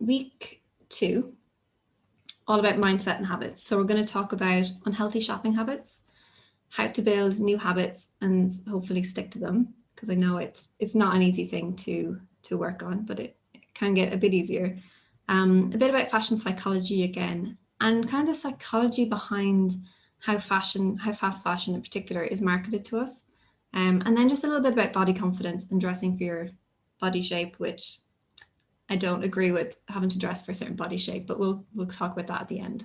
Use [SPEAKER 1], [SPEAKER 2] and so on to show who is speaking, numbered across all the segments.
[SPEAKER 1] week 2, all about mindset and habits. So we're going to talk about unhealthy shopping habits, how to build new habits and hopefully stick to them, because I know it's not an easy thing to work on, but it can get a bit easier. A bit about fashion psychology again, and kind of the psychology behind how fast fashion in particular is marketed to us. And then just a little bit about body confidence and dressing for your body shape, which I don't agree with having to dress for a certain body shape, but we'll talk about that at the end.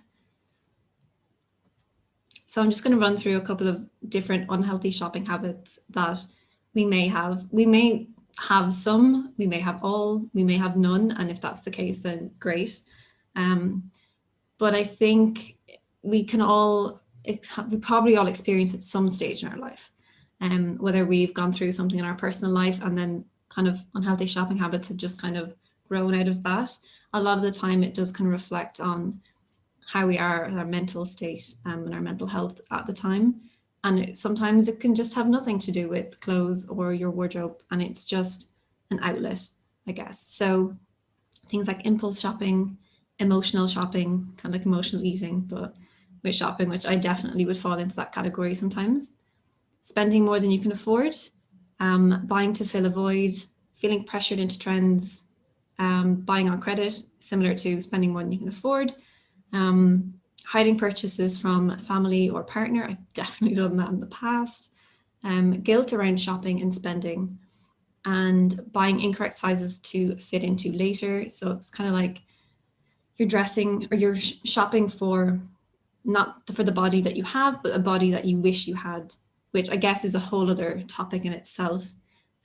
[SPEAKER 1] So I'm just going to run through a couple of different unhealthy shopping habits that we may have. We may have some, we may have all, we may have none. And if that's the case, then great. But I think we probably all experience at some stage in our life, whether we've gone through something in our personal life and then kind of unhealthy shopping habits have just kind of grown out of that. A lot of the time it does kind of reflect on how we are in our mental state and our mental health at the time. And sometimes it can just have nothing to do with clothes or your wardrobe, and it's just an outlet, I guess. So things like impulse shopping, emotional shopping, kind of like emotional eating, but with shopping, which I definitely would fall into that category sometimes. Spending more than you can afford, buying to fill a void, feeling pressured into trends, buying on credit, similar to spending more than you can afford, hiding purchases from family or partner. I've definitely done that in the past. Guilt around shopping and spending, and buying incorrect sizes to fit into later. So it's kind of like you're dressing or you're shopping for not for the body that you have, but a body that you wish you had, which I guess is a whole other topic in itself.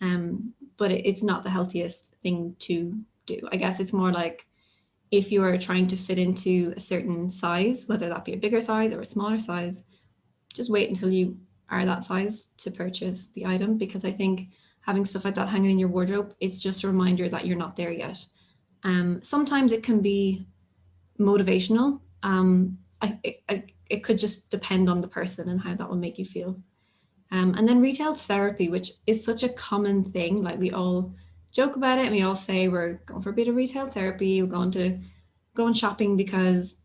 [SPEAKER 1] But it's not the healthiest thing to do. I guess it's more like if you are trying to fit into a certain size, whether that be a bigger size or a smaller size, just wait until you are that size to purchase the item, because I think having stuff like that hanging in your wardrobe, it's just a reminder that you're not there yet. Sometimes it can be motivational. It could just depend on the person and how that will make you feel. And then retail therapy, which is such a common thing. Like we all joke about it and we all say we're going for a bit of retail therapy. We're going shopping because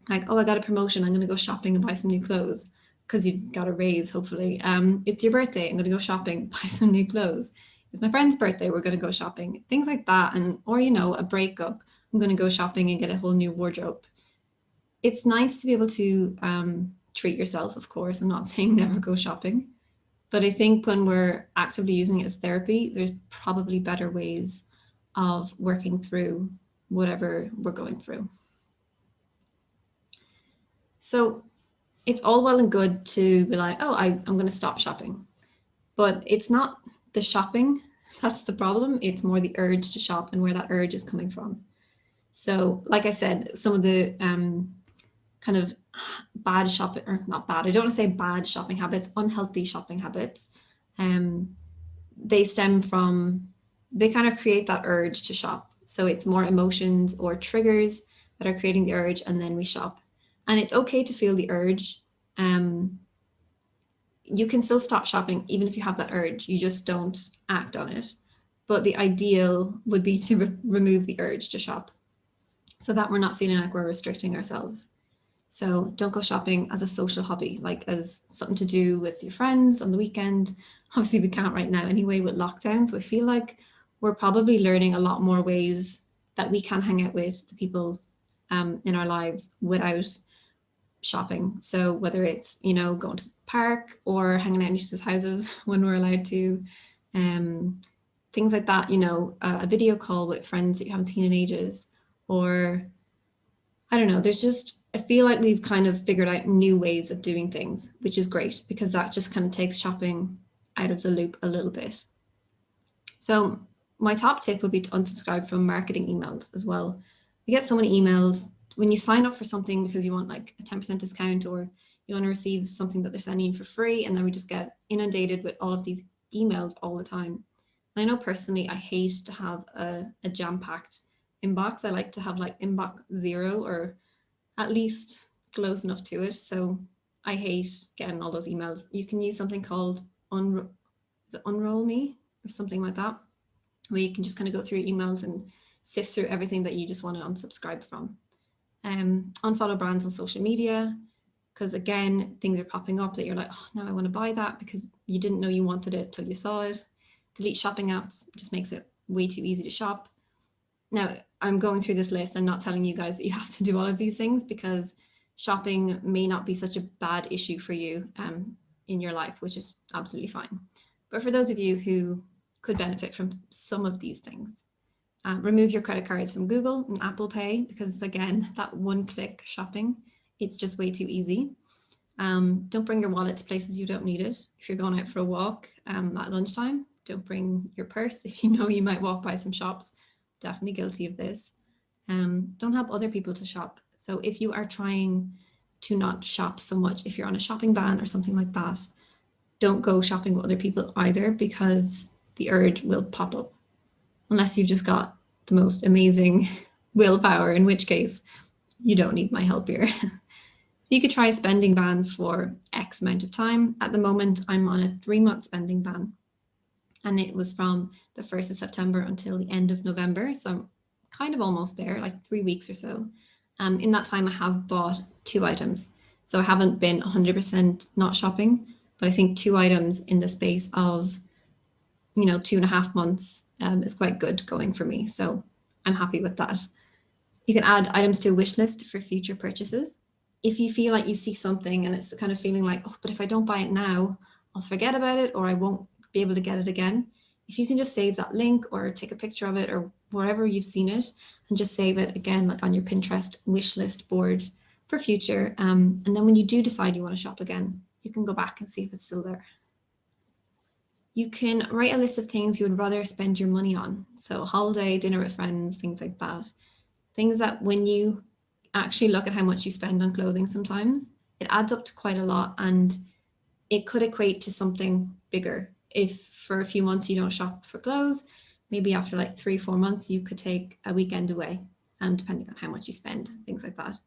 [SPEAKER 1] like, oh, I got a promotion. I'm going to go shopping and buy some new clothes because you've got a raise, hopefully. It's your birthday. I'm going to go shopping, buy some new clothes. It's my friend's birthday. We're going to go shopping, things like that. Or, a breakup. I'm going to go shopping and get a whole new wardrobe. It's nice to be able to treat yourself, of course. I'm not saying never go shopping, but I think when we're actively using it as therapy, there's probably better ways of working through whatever we're going through. So it's all well and good to be like, oh, I'm going to stop shopping. But it's not the shopping that's the problem. It's more the urge to shop and where that urge is coming from. So like I said, some of the kind of bad shopping, or not bad, I don't want to say bad shopping habits, unhealthy shopping habits, they stem from, they kind of create that urge to shop. So it's more emotions or triggers that are creating the urge, and then we shop. And it's okay to feel the urge. You can still stop shopping even if you have that urge, you just don't act on it. But the ideal would be to remove the urge to shop so that we're not feeling like we're restricting ourselves. So don't go shopping as a social hobby, like as something to do with your friends on the weekend. Obviously we can't right now anyway with lockdown. So I feel like we're probably learning a lot more ways that we can hang out with the people in our lives without shopping. So whether it's, going to the park or hanging out in each other's houses when we're allowed to, things like that, a video call with friends that you haven't seen in ages, or I don't know, I feel like we've kind of figured out new ways of doing things, which is great because that just kind of takes shopping out of the loop a little bit. So my top tip would be to unsubscribe from marketing emails as well. We get so many emails when you sign up for something because you want like a 10% discount, or you want to receive something that they're sending you for free, and then we just get inundated with all of these emails all the time. And I know personally I hate to have a jam-packed inbox. I like to have like inbox 0 or at least close enough to it. So I hate getting all those emails. You can use something called Unroll Me or something like that, where you can just kind of go through emails and sift through everything that you just want to unsubscribe from. Unfollow brands on social media, because again, things are popping up that you're like, oh, now I want to buy that because you didn't know you wanted it till you saw it. Delete shopping apps, just makes it way too easy to shop. Now, I'm going through this list. I'm not telling you guys that you have to do all of these things, because shopping may not be such a bad issue for you in your life, which is absolutely fine. But for those of you who could benefit from some of these things, remove your credit cards from Google and Apple Pay, because again, that one-click shopping, it's just way too easy. Don't bring your wallet to places you don't need it. If you're going out for a walk at lunchtime, don't bring your purse if you know you might walk by some shops. Definitely guilty of this. Don't help other people to shop. So if you are trying to not shop so much, if you're on a shopping ban or something like that, don't go shopping with other people either, because the urge will pop up. Unless you've just got the most amazing willpower, in which case you don't need my help here. You could try a spending ban for X amount of time. At the moment, I'm on a 3-month spending ban, and it was from the 1st of September until the end of November. So I'm kind of almost there, like 3 weeks or so. In that time, I have bought 2 items. So I haven't been 100% not shopping, but I think 2 items in the space of 2.5 months is quite good going for me. So I'm happy with that. You can add items to a wish list for future purchases. If you feel like you see something and it's the kind of feeling like, oh, but if I don't buy it now, I'll forget about it, or I won't be able to get it again. If you can just save that link or take a picture of it or wherever you've seen it, and just save it again, like on your Pinterest wish list board for future. And then when you do decide you want to shop again, you can go back and see if it's still there. You can write a list of things you would rather spend your money on. So holiday, dinner with friends, things like that. Things that when you actually look at how much you spend on clothing sometimes, it adds up to quite a lot, and it could equate to something bigger. If for a few months you don't shop for clothes, maybe after like 3-4 months, you could take a weekend away, depending on how much you spend, things like that.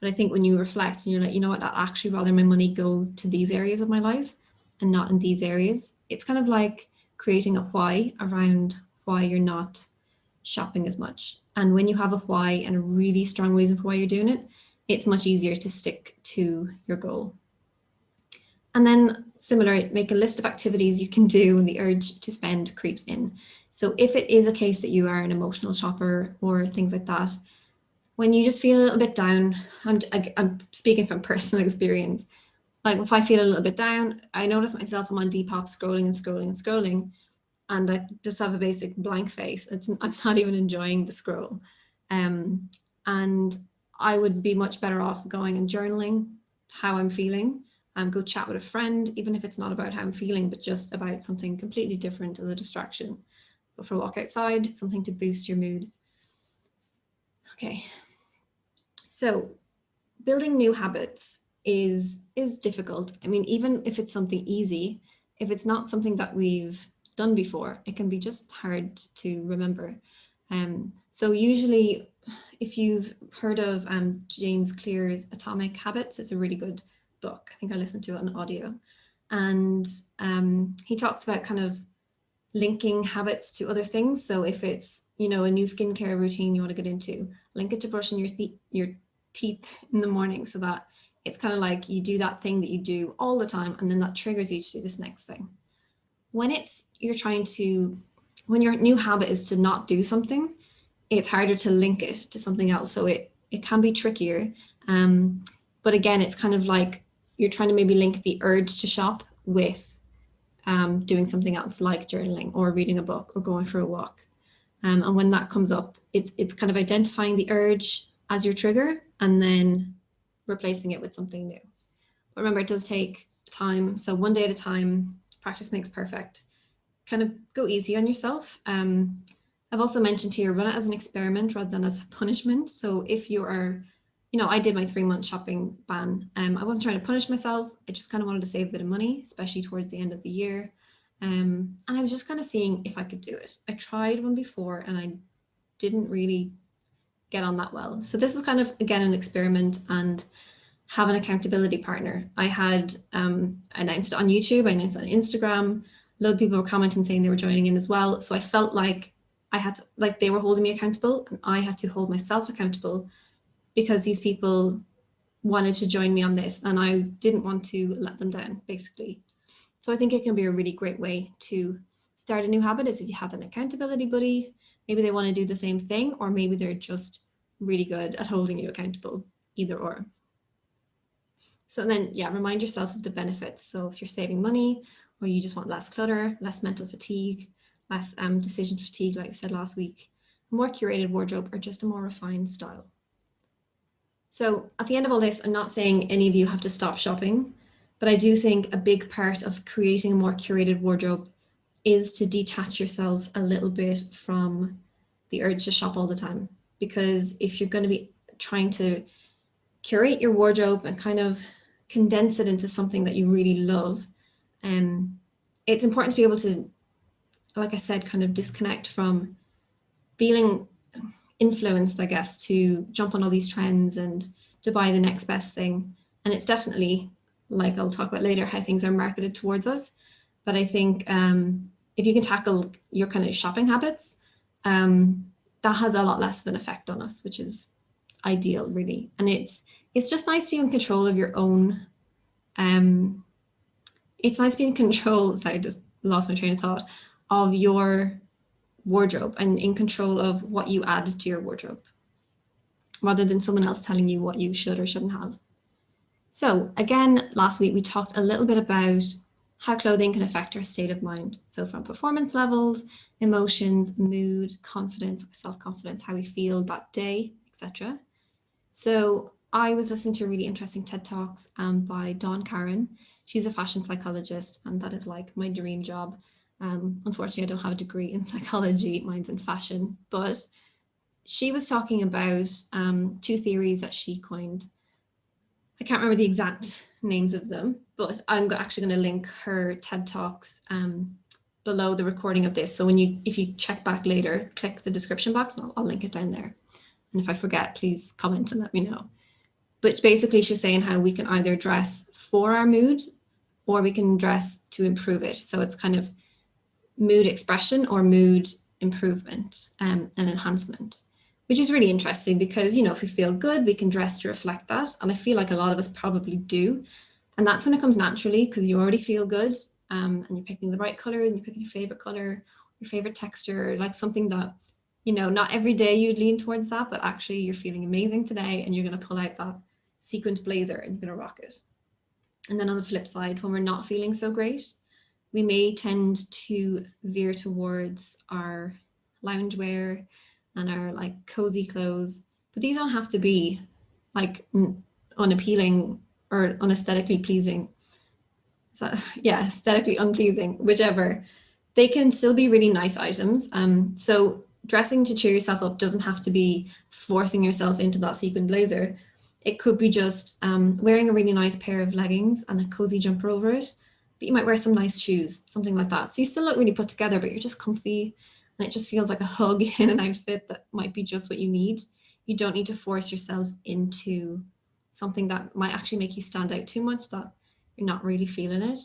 [SPEAKER 1] But I think when you reflect and you're like, you know what, I'd actually rather my money go to these areas of my life and not in these areas. It's kind of like creating a why around why you're not shopping as much. And when you have a why and a really strong reason for why you're doing it, it's much easier to stick to your goal. And then similar, make a list of activities you can do when the urge to spend creeps in. So if it is a case that you are an emotional shopper or things like that, when you just feel a little bit down, I'm speaking from personal experience. Like if I feel a little bit down, I notice myself, I'm on Depop scrolling and scrolling and scrolling, and I just have a basic blank face. I'm not even enjoying the scroll. And I would be much better off going and journaling how I'm feeling, and go chat with a friend, even if it's not about how I'm feeling, but just about something completely different as a distraction. Go for a walk outside, something to boost your mood. Okay. So building new habits is difficult. I mean, even if it's something easy, if it's not something that we've done before, it can be just hard to remember. So usually, if you've heard of James Clear's Atomic Habits, it's a really good book. I think I listened to it on audio. And he talks about kind of linking habits to other things. So if it's, a new skincare routine you want to get into, link it to brushing your teeth in the morning, so that it's kind of like you do that thing that you do all the time, and then that triggers you to do this next thing. When your new habit is to not do something, it's harder to link it to something else. So it can be trickier. But again, it's kind of like you're trying to maybe link the urge to shop with doing something else, like journaling or reading a book or going for a walk. And when that comes up, it's kind of identifying the urge as your trigger and then replacing it with something new. But remember, it does take time. So one day at a time, practice makes perfect. Kind of go easy on yourself. I've also mentioned here, run it as an experiment rather than as a punishment. So if you are, I did my 3-month shopping ban. I wasn't trying to punish myself. I just kind of wanted to save a bit of money, especially towards the end of the year. And I was just kind of seeing if I could do it. I tried one before and I didn't really get on that well. So this was kind of, again, an experiment, and have an accountability partner. I had announced it on YouTube, I announced it on Instagram. A lot of people were commenting saying they were joining in as well. So I felt like I had to, like, they were holding me accountable and I had to hold myself accountable because these people wanted to join me on this and I didn't want to let them down, basically. So I think it can be a really great way to start a new habit is if you have an accountability buddy, maybe they want to do the same thing, or maybe they're just really good at holding you accountable, either or. So then, yeah, remind yourself of the benefits. So if you're saving money or you just want less clutter, less mental fatigue, less decision fatigue, like I said last week, a more curated wardrobe or just a more refined style. So at the end of all this, I'm not saying any of you have to stop shopping, but I do think a big part of creating a more curated wardrobe is to detach yourself a little bit from the urge to shop all the time. Because if you're going to be trying to curate your wardrobe and kind of condense it into something that you really love, it's important to be able to, like I said, kind of disconnect from feeling influenced, I guess, to jump on all these trends and to buy the next best thing. And it's definitely, like I'll talk about later, how things are marketed towards us. But I think if you can tackle your kind of shopping habits, that has a lot less of an effect on us, which is ideal, really. And it's just nice being in control of your own. It's nice being in control. Sorry, I just lost my train of thought of your wardrobe and in control of what you add to your wardrobe, rather than someone else telling you what you should or shouldn't have. So again, last week we talked a little bit about how clothing can affect our state of mind. So from performance levels, emotions, mood, confidence, self-confidence, how we feel that day, etc. So I was listening to really interesting TED Talks by Dawn Karen. She's a fashion psychologist, and that is like my dream job. Unfortunately, I don't have a degree in psychology, mine's in fashion, but she was talking about two theories that she coined. I can't remember the exact names of them, but I'm actually going to link her TED Talks below the recording of this. So if you check back later, click the description box and I'll link it down there. And if I forget, please comment and let me know. But basically she's saying how we can either dress for our mood or we can dress to improve it. So it's kind of mood expression or mood improvement and enhancement, which is really interesting because, if we feel good, we can dress to reflect that. And I feel like a lot of us probably do. And that's when it comes naturally because you already feel good and you're picking the right color and you're picking your favorite color, your favorite texture, like something that, not every day you'd lean towards that, but actually you're feeling amazing today and you're going to pull out that sequined blazer and you're going to rock it. And then on the flip side, when we're not feeling so great, we may tend to veer towards our loungewear and our like cozy clothes, but these don't have to be like unappealing or unesthetically pleasing. So yeah, aesthetically unpleasing, whichever. They can still be really nice items. So dressing to cheer yourself up doesn't have to be forcing yourself into that sequin blazer. It could be just wearing a really nice pair of leggings and a cozy jumper over it. But you might wear some nice shoes, something like that. So you still look really put together, but you're just comfy and it just feels like a hug in an outfit that might be just what you need. You don't need to force yourself into something that might actually make you stand out too much, that you're not really feeling it.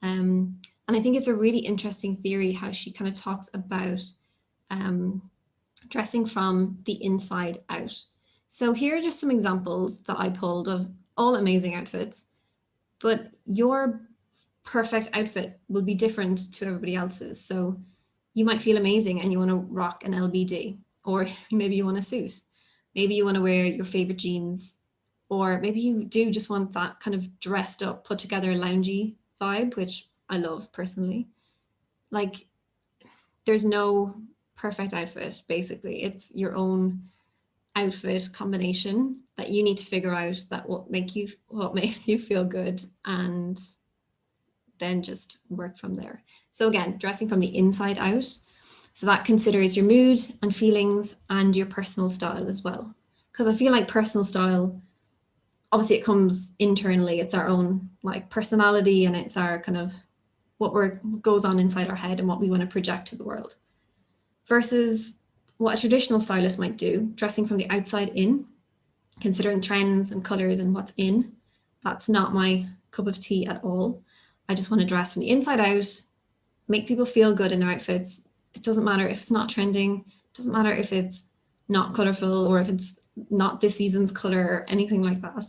[SPEAKER 1] And I think it's a really interesting theory how she kind of talks about dressing from the inside out. So here are just some examples that I pulled of all amazing outfits, but your perfect outfit will be different to everybody else's. So you might feel amazing and you want to rock an LBD, or maybe you want a suit. Maybe you want to wear your favorite jeans, or maybe you do just want that kind of dressed up, put together loungy vibe, which I love personally. Like there's no perfect outfit, basically. It's your own outfit combination that you need to figure out that what makes you feel good, and then just work from there. So again, dressing from the inside out. So that considers your mood and feelings and your personal style as well. Because I feel like personal style, obviously it comes internally. It's our own like personality and it's our kind of what goes on inside our head and what we want to project to the world. Versus what a traditional stylist might do, dressing from the outside in, considering trends and colors and what's in. That's not my cup of tea at all. I just want to dress from the inside out, make people feel good in their outfits, It doesn't matter if it's not trending. It doesn't matter if it's not colorful or if it's not this season's color or anything like that.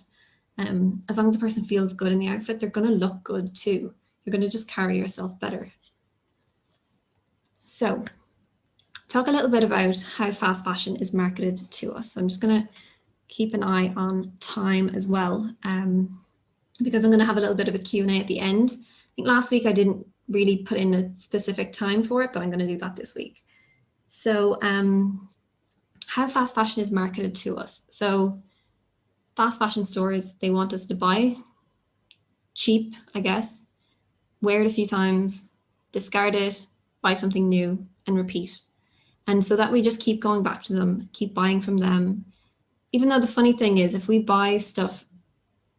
[SPEAKER 1] As long as the person feels good in the outfit, they're going to look good too. You're going to just carry yourself better. So, talk a little bit about how fast fashion is marketed to us. So I'm just going to keep an eye on time as well, because I'm going to have a little bit of a Q&A at the end. I think last week I didn't really put in a specific time for it, but I'm going to do that this week. So how fast fashion is marketed to us. So fast fashion stores, they want us to buy cheap, I guess, wear it a few times, discard it, buy something new, and repeat. And so that we just keep going back to them, keep buying from them. Even though the funny thing is, if we buy stuff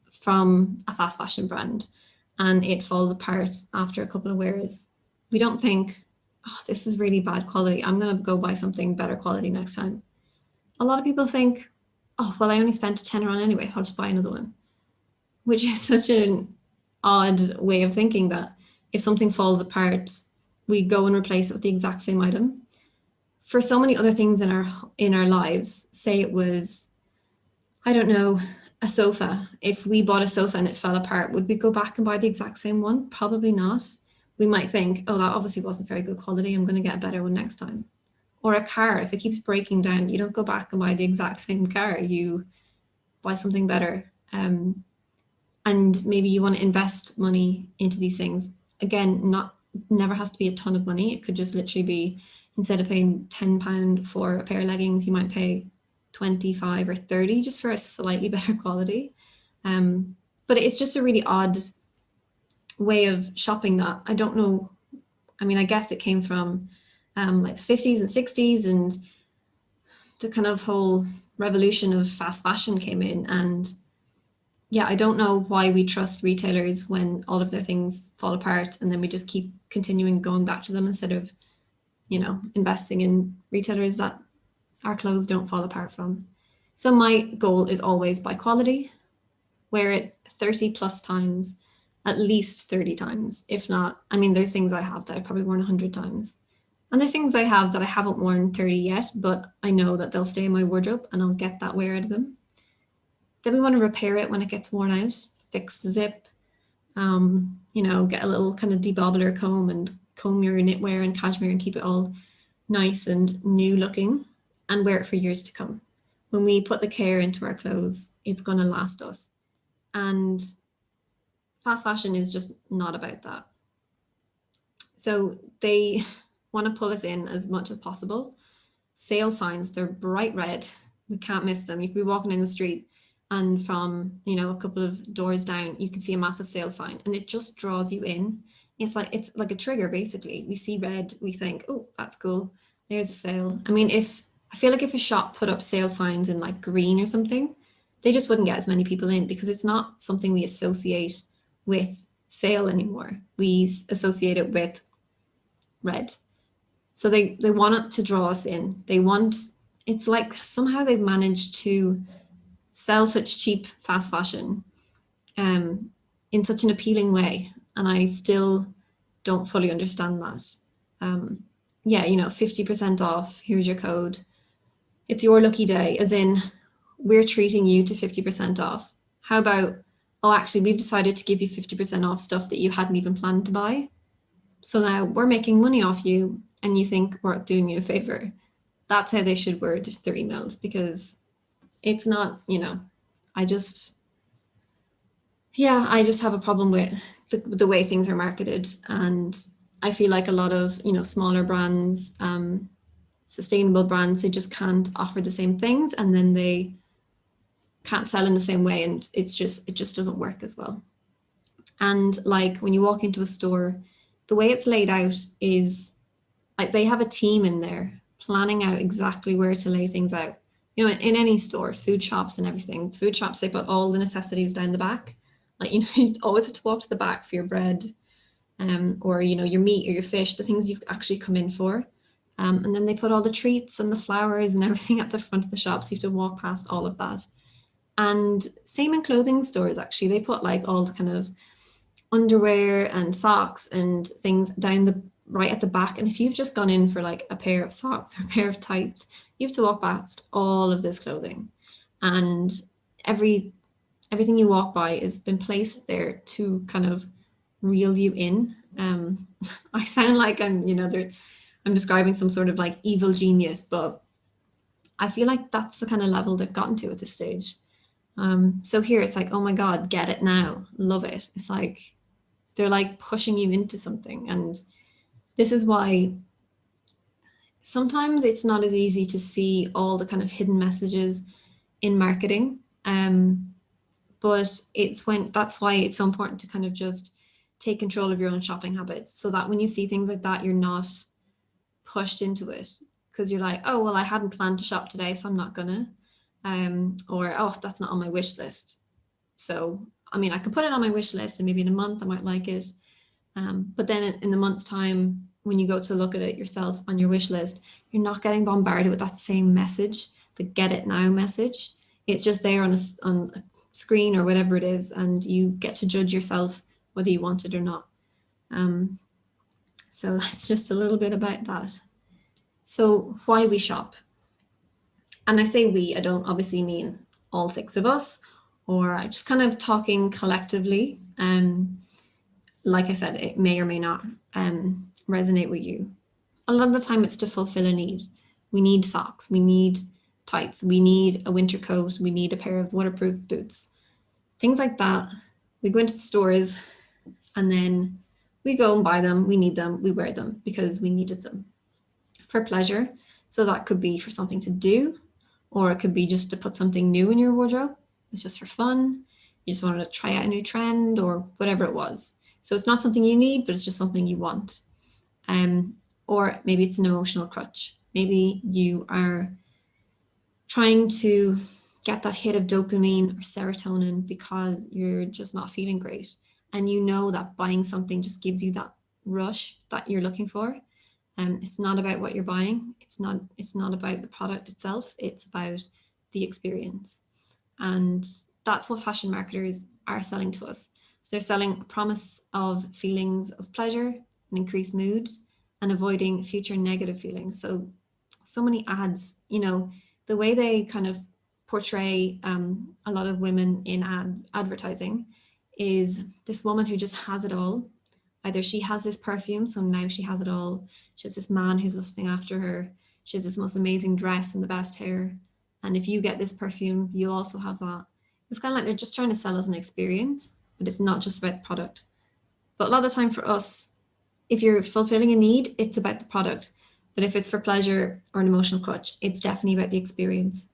[SPEAKER 1] from a fast fashion brand and it falls apart after a couple of wears, we don't think, oh, this is really bad quality, I'm going to go buy something better quality next time. A lot of people think, oh, well, I only spent a tenner on anyway, I'll just buy another one. Which is such an odd way of thinking, that if something falls apart, we go and replace it with the exact same item. For so many other things in our lives, say it was, I don't know, a sofa. If we bought a sofa and it fell apart, would we go back and buy the exact same one? Probably not. We might think, oh, that obviously wasn't very good quality, I'm going to get a better one next time. Or a car, if it keeps breaking down, you don't go back and buy the exact same car, you buy something better. And maybe you want to invest money into these things. Again, never has to be a ton of money. It could just literally be, instead of paying £10 for a pair of leggings, you might pay 25 or 30 just for a slightly better quality. But it's just a really odd way of shopping that I don't know. I mean, I guess it came from like the 50s and 60s, and the kind of whole revolution of fast fashion came in. And yeah, I don't know why we trust retailers when all of their things fall apart, and then we just keep continuing going back to them instead of, investing in retailers that our clothes don't fall apart from. So my goal is always buy quality, wear it 30 plus times, at least 30 times. If not, I mean, there's things I have that I've probably worn 100 times. And there's things I have that I haven't worn 30 yet, but I know that they'll stay in my wardrobe and I'll get that wear out of them. Then we want to repair it when it gets worn out, fix the zip, get a little kind of debobbler comb and comb your knitwear and cashmere and keep it all nice and new looking, and wear it for years to come. When we put the care into our clothes, it's going to last us. And fast fashion is just not about that. So they want to pull us in as much as possible. Sale signs, they're bright red. We can't miss them. You could be walking in the street, and from, a couple of doors down, you can see a massive sale sign, and it just draws you in. It's like a trigger, basically. We see red, we think, oh, that's cool, there's a sale. I mean, I feel like if a shop put up sale signs in like green or something, they just wouldn't get as many people in, because it's not something we associate with sale anymore. We associate it with red. So they want it to draw us in. It's like somehow they've managed to sell such cheap fast fashion in such an appealing way, and I still don't fully understand that. 50% off, here's your code, it's your lucky day, as in we're treating you to 50% off. How about, oh, actually, we've decided to give you 50% off stuff that you hadn't even planned to buy, so now we're making money off you and you think we're doing you a favor. That's how they should word their emails, because it's not, I just have a problem with the way things are marketed. And I feel like a lot of, smaller brands, sustainable brands, they just can't offer the same things, and then they can't sell in the same way, and it just doesn't work as well. And like when you walk into a store, the way it's laid out is like they have a team in there planning out exactly where to lay things out. In any store, food shops and everything, food shops, they put all the necessities down the back. Like, you always have to walk to the back for your bread, or, your meat or your fish, the things you've actually come in for. And then they put all the treats and the flowers and everything at the front of the shop, so you have to walk past all of that. And same in clothing stores, actually. They put like all the kind of underwear and socks and things down the right at the back. And if you've just gone in for like a pair of socks or a pair of tights, you have to walk past all of this clothing. And everything you walk by has been placed there to kind of reel you in. I sound like I'm describing some sort of like evil genius, but I feel like that's the kind of level they've gotten to at this stage. So here it's like, oh my God, get it now, love it. It's like they're like pushing you into something. And this is why sometimes it's not as easy to see all the kind of hidden messages in marketing. But that's why it's so important to kind of just take control of your own shopping habits, so that when you see things like that, you're not pushed into it because you're like, oh, well, I hadn't planned to shop today, so I'm not gonna. Or, oh, that's not on my wish list. So, I mean, I could put it on my wish list and maybe in a month I might like it. But then in the month's time, when you go to look at it yourself on your wish list, you're not getting bombarded with that same message, the get it now message. It's just there on a screen or whatever it is, and you get to judge yourself whether you want it or not. So that's just a little bit about that. So why we shop. And I say we, I don't obviously mean all 6 of us, or just kind of talking collectively. Like I said, it may or may not resonate with you. A lot of the time it's to fulfill a need. We need socks, we need tights, we need a winter coat, we need a pair of waterproof boots. Things like that. We go into the stores and then we go and buy them, we need them, we wear them because we needed them for pleasure. So that could be for something to do, or it could be just to put something new in your wardrobe. It's just for fun. You just wanted to try out a new trend or whatever it was. So it's not something you need, but it's just something you want. Or maybe it's an emotional crutch. Maybe you are trying to get that hit of dopamine or serotonin because you're just not feeling great. And you know that buying something just gives you that rush that you're looking for. It's not about what you're buying. It's not about the product itself. It's about the experience. And that's what fashion marketers are selling to us. So they're selling a promise of feelings of pleasure and increased mood and avoiding future negative feelings. So many ads, the way they kind of portray a lot of women in advertising is this woman who just has it all. Either she has this perfume, so now she has it all. She has this man who's lusting after her. She has this most amazing dress and the best hair. And if you get this perfume, you'll also have that. It's kind of like they're just trying to sell us an experience, but it's not just about the product. But a lot of the time for us, if you're fulfilling a need, it's about the product. But if it's for pleasure or an emotional crutch, it's definitely about the experience.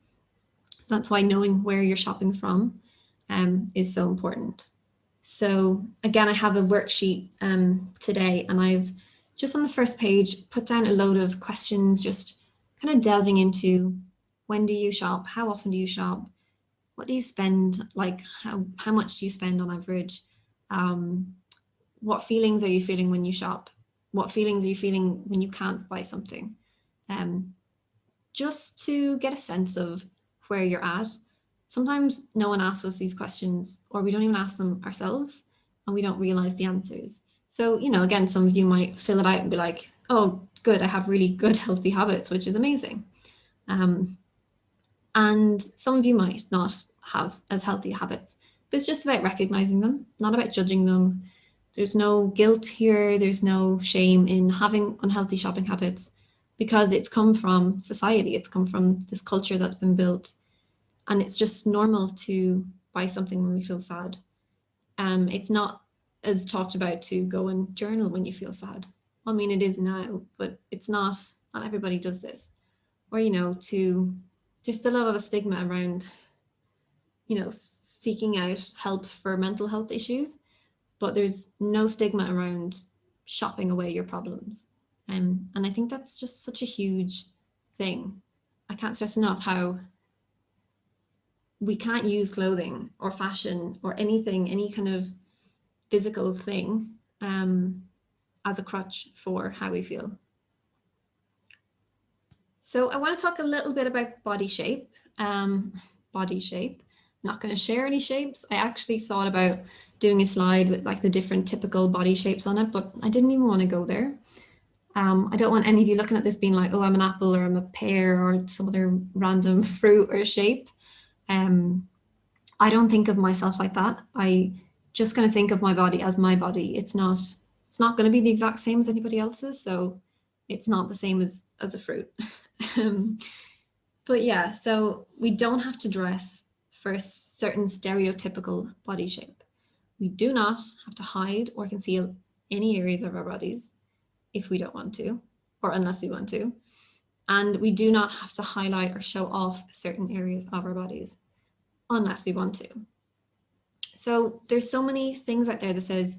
[SPEAKER 1] So that's why knowing where you're shopping from is so important. So again, I have a worksheet today, and I've just on the first page put down a load of questions, just kind of delving into when do you shop, how often do you shop, what do you spend, like how much do you spend on average, what feelings are you feeling when you shop, what feelings are you feeling when you can't buy something, just to get a sense of where you're at. Sometimes no one asks us these questions, or we don't even ask them ourselves, and we don't realize the answers. So, again, some of you might fill it out and be like, oh, good, I have really good healthy habits, which is amazing. And some of you might not have as healthy habits, but it's just about recognizing them, not about judging them. There's no guilt here. There's no shame in having unhealthy shopping habits, because it's come from society. It's come from this culture that's been built. And it's just normal to buy something when we feel sad. It's not as talked about to go and journal when you feel sad. I mean, it is now, but it's not everybody does this. Or, there's still a lot of stigma around, seeking out help for mental health issues, but there's no stigma around shopping away your problems. And I think that's just such a huge thing. I can't stress enough how we can't use clothing or fashion or anything, any kind of physical thing, as a crutch for how we feel. So I want to talk a little bit about body shape. Body shape. I'm not going to share any shapes. I actually thought about doing a slide with like the different typical body shapes on it, but I didn't even want to go there. I don't want any of you looking at this being like, oh, I'm an apple or I'm a pear or some other random fruit or shape. I don't think of myself like that. I just going to think of my body as my body. It's not going to be the exact same as anybody else's. So it's not the same as a fruit. um, but yeah, so we don't have to dress for a certain stereotypical body shape. We do not have to hide or conceal any areas of our bodies if we don't want to, or unless we want to. And we do not have to highlight or show off certain areas of our bodies unless we want to. So there's so many things out there that says,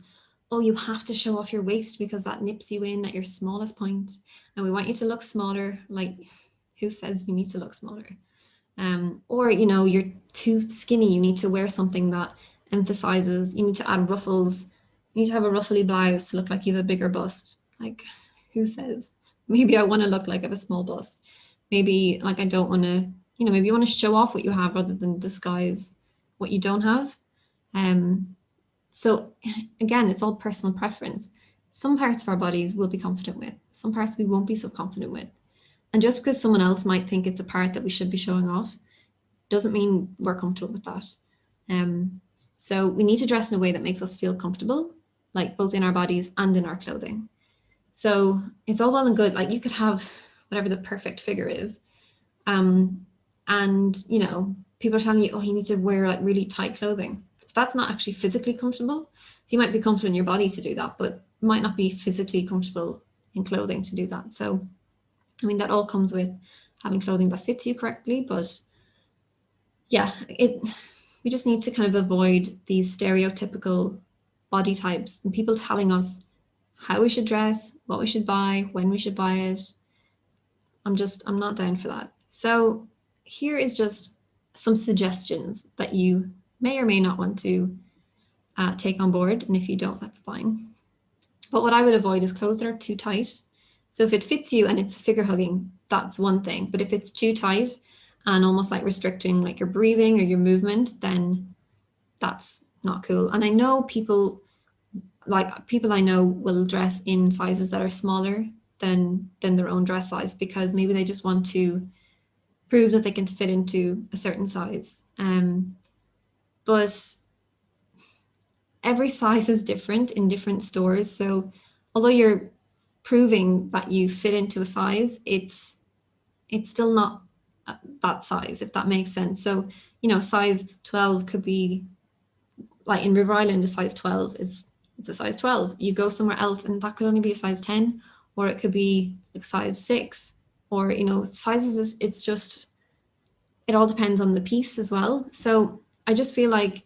[SPEAKER 1] oh, you have to show off your waist because that nips you in at your smallest point, and we want you to look smaller. Like, who says you need to look smaller? Or, you're too skinny, you need to wear something that emphasizes, you need to add ruffles, you need to have a ruffly blouse to look like you have a bigger bust. Like, who says? Maybe I want to look like I have a small bust. Maybe like I don't want to, maybe you want to show off what you have rather than disguise what you don't have. So again, it's all personal preference. Some parts of our bodies we'll be confident with, some parts we won't be so confident with. And just because someone else might think it's a part that we should be showing off doesn't mean we're comfortable with that. So we need to dress in a way that makes us feel comfortable, like both in our bodies and in our clothing. So it's all well and good. Like, you could have whatever the perfect figure is. And, people are telling you, oh, you need to wear like really tight clothing. But that's not actually physically comfortable. So you might be comfortable in your body to do that, but might not be physically comfortable in clothing to do that. So, I mean, that all comes with having clothing that fits you correctly. But yeah, we just need to kind of avoid these stereotypical body types and people telling us how we should dress, what we should buy, when we should buy it. I'm not down for that. So here is just some suggestions that you may or may not want to take on board. And if you don't, that's fine. But what I would avoid is clothes that are too tight. So if it fits you and it's figure hugging, that's one thing. But if it's too tight and almost like restricting like your breathing or your movement, then that's not cool. And I know people I know will dress in sizes that are smaller than their own dress size, because maybe they just want to prove that they can fit into a certain size. But every size is different in different stores. So although you're proving that you fit into a size, it's still not that size, if that makes sense. So, size 12 could be like in River Island, a size 12 it's a size 12. You go somewhere else and that could only be a size 10, or it could be like size 6, or sizes it all depends on the piece as well. So I just feel like,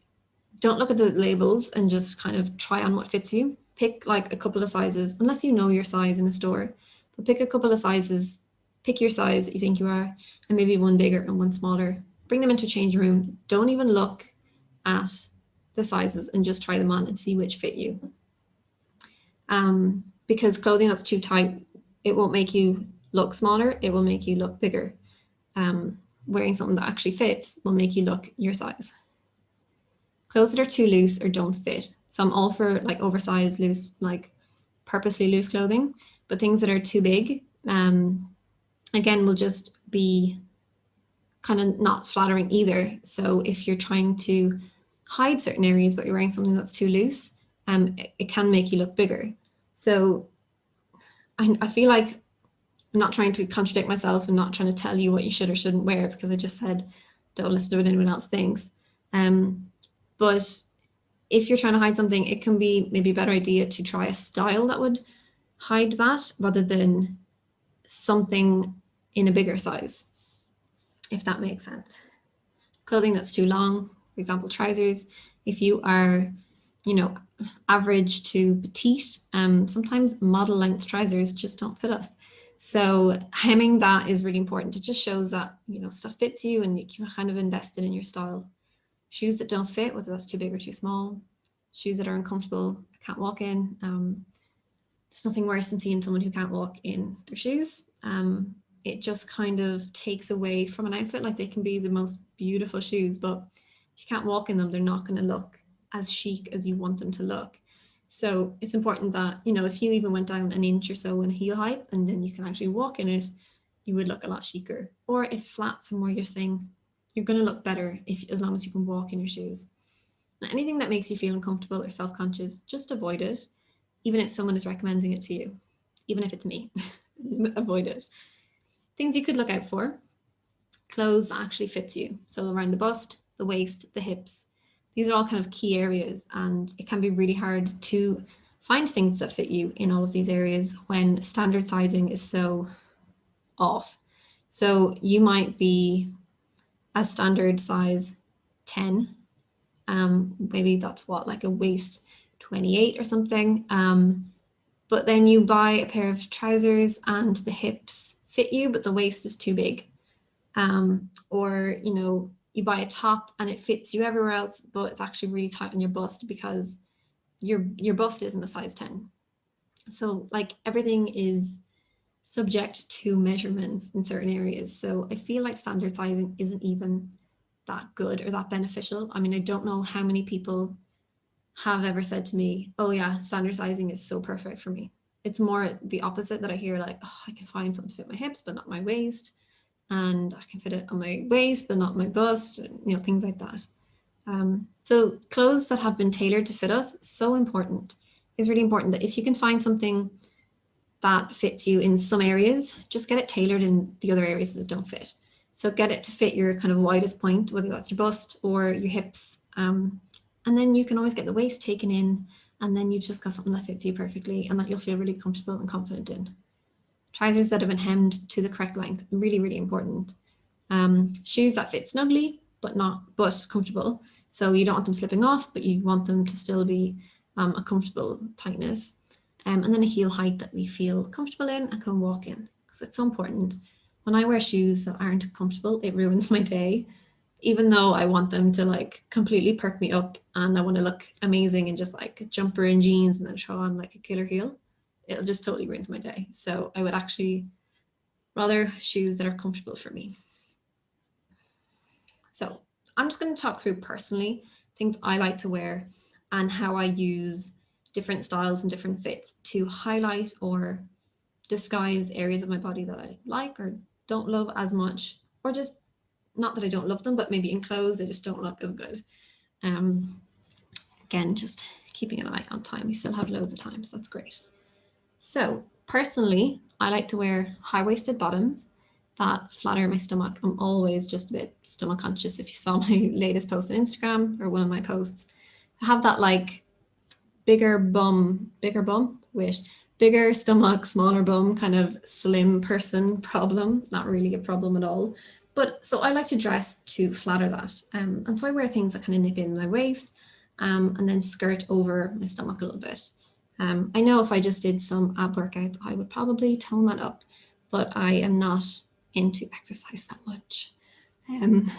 [SPEAKER 1] don't look at the labels and just kind of try on what fits you. Pick like a couple of sizes, unless you know your size in a store, but pick a couple of sizes, pick your size that you think you are, and maybe one bigger and one smaller. Bring them into a change room. Don't even look at the sizes and just try them on and see which fit you. Because clothing that's too tight, it won't make you look smaller, it will make you look bigger. Wearing something that actually fits will make you look your size. Clothes that are too loose or don't fit. So I'm all for like oversized, loose, like purposely loose clothing, but things that are too big, again, will just be kind of not flattering either. So if you're trying to hide certain areas, but you're wearing something that's too loose, it can make you look bigger. So I feel like I'm not trying to contradict myself and not trying to tell you what you should or shouldn't wear, because I just said, don't listen to what anyone else thinks. But if you're trying to hide something, it can be maybe a better idea to try a style that would hide that rather than something in a bigger size, if that makes sense. Clothing that's too long, for example, trousers, if you are, average to petite, sometimes model length trousers just don't fit us. So hemming that is really important. It just shows that, stuff fits you and you kind of invested in your style. Shoes that don't fit, whether that's too big or too small, shoes that are uncomfortable, can't walk in. There's nothing worse than seeing someone who can't walk in their shoes. It just kind of takes away from an outfit. Like, they can be the most beautiful shoes, but if you can't walk in them, they're not going to look as chic as you want them to look. So it's important that, if you even went down an inch or so in heel height and then you can actually walk in it, you would look a lot chicer. Or if flats are more your thing, you're going to look better as long as you can walk in your shoes. Now, anything that makes you feel uncomfortable or self-conscious, just avoid it, even if someone is recommending it to you, even if it's me. Avoid it. Things you could look out for: clothes that actually fits you. So around the bust, the waist, the hips. These are all kind of key areas, and it can be really hard to find things that fit you in all of these areas when standard sizing is so off. So you might be a standard size 10. Maybe that's like a waist 28 or something. But then you buy a pair of trousers and the hips fit you, but the waist is too big. Or you buy a top and it fits you everywhere else, but it's actually really tight on your bust because your bust isn't a size 10. So like everything is subject to measurements in certain areas. So I feel like standard sizing isn't even that good or that beneficial. I mean, I don't know how many people have ever said to me, oh yeah, standard sizing is so perfect for me. It's more the opposite that I hear, like, oh, I can find something to fit my hips but not my waist, and I can fit it on my waist but not my bust, things like that. So clothes that have been tailored to fit us, so important. It's really important that if you can find something that fits you in some areas, just get it tailored in the other areas that don't fit. So get it to fit your kind of widest point, whether that's your bust or your hips. And then you can always get the waist taken in, and then you've just got something that fits you perfectly and that you'll feel really comfortable and confident in. Trousers that have been hemmed to the correct length, really, really important. Shoes that fit snugly, but comfortable. So you don't want them slipping off, but you want them to still be a comfortable tightness. And then a heel height that we feel comfortable in and can walk in, because it's so important. When I wear shoes that aren't comfortable, it ruins my day. Even though I want them to like completely perk me up and I want to look amazing in just like a jumper and jeans and then throw on like a killer heel, it'll just totally ruins my day. So I would actually rather shoes that are comfortable for me. So I'm just going to talk through personally things I like to wear and how I use different styles and different fits to highlight or disguise areas of my body that I like or don't love as much, or just not that I don't love them, but maybe in clothes they just don't look as good. Again, just keeping an eye on time. We still have loads of time, so that's great. So personally, I like to wear high-waisted bottoms that flatter my stomach. I'm always just a bit stomach conscious. If you saw my latest post on Instagram or one of my posts, I have that like bigger stomach, smaller bum, kind of slim person problem. Not really a problem at all. But so I like to dress to flatter that. And so I wear things that kind of nip in my waist and then skirt over my stomach a little bit. I know if I just did some ab workouts, I would probably tone that up, but I am not into exercise that much.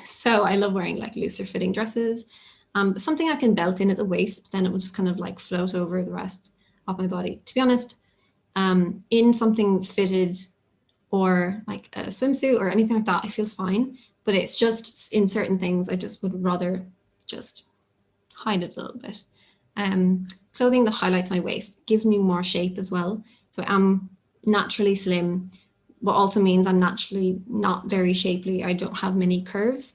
[SPEAKER 1] So I love wearing like looser fitting dresses, something I can belt in at the waist, but then it will just kind of like float over the rest of my body. To be honest, in something fitted or like a swimsuit or anything like that, I feel fine, but it's just in certain things, I just would rather just hide it a little bit. Clothing that highlights my waist gives me more shape as well. So I'm naturally slim, but also means I'm naturally not very shapely. I don't have many curves.